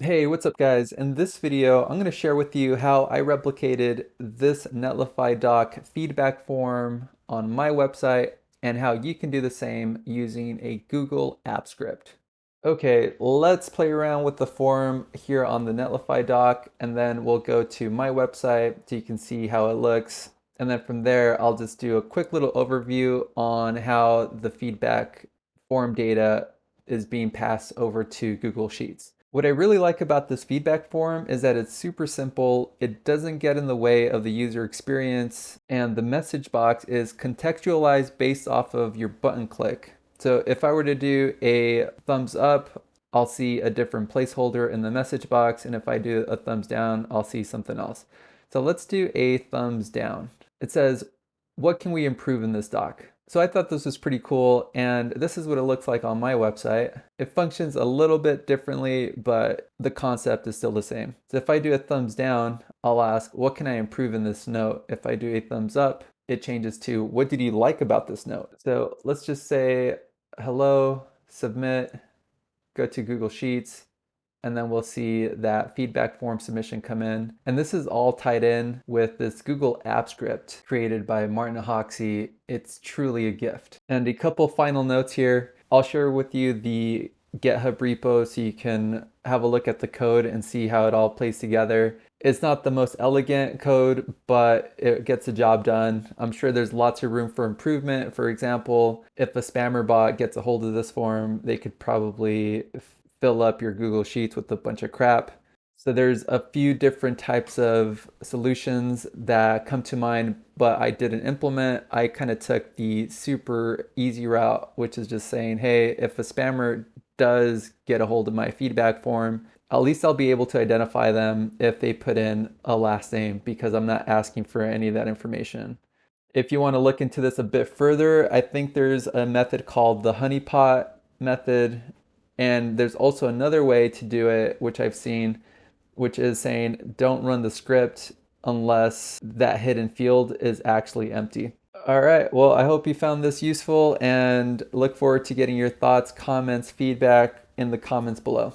Hey, what's up guys? In this video, I'm going to share with you how I replicated this Netlify doc feedback form on my website and how you can do the same using a Google App Script. Okay, let's play around with the form here on the Netlify doc, and then we'll go to my website so you can see how it looks. And then from there, I'll just do a quick little overview on how the feedback form data is being passed over to Google Sheets. What I really like about this feedback form is that it's super simple, it doesn't get in the way of the user experience, and the message box is contextualized based off of your button click. So if I were to do a thumbs up, I'll see a different placeholder in the message box, and if I do a thumbs down, I'll see something else. So let's do a thumbs down. It says, what can we improve in this doc? So I thought this was pretty cool, and this is what it looks like on my website. It functions a little bit differently, but the concept is still the same. So if I do a thumbs down, I'll ask, what can I improve in this note? If I do a thumbs up, it changes to, what did you like about this note? So let's just say, hello, submit, go to Google Sheets, and then we'll see that feedback form submission come in. And this is all tied in with this Google App Script created by Martin Hoxie. It's truly a gift. And a couple final notes here. I'll share with you the GitHub repo so you can have a look at the code and see how it all plays together. It's not the most elegant code, but it gets the job done. I'm sure there's lots of room for improvement. For example, if a spammer bot gets a hold of this form, they could probably fill up your Google Sheets with a bunch of crap. So there's a few different types of solutions that come to mind, but I didn't implement. I kind of took the super easy route, which is just saying, hey, if a spammer does get a hold of my feedback form, at least I'll be able to identify them if they put in a last name because I'm not asking for any of that information. If you want to look into this a bit further, I think there's a method called the honeypot method. And there's also another way to do it, which I've seen, which is saying don't run the script unless that hidden field is actually empty. All right, well, I hope you found this useful and look forward to getting your thoughts, comments, feedback in the comments below.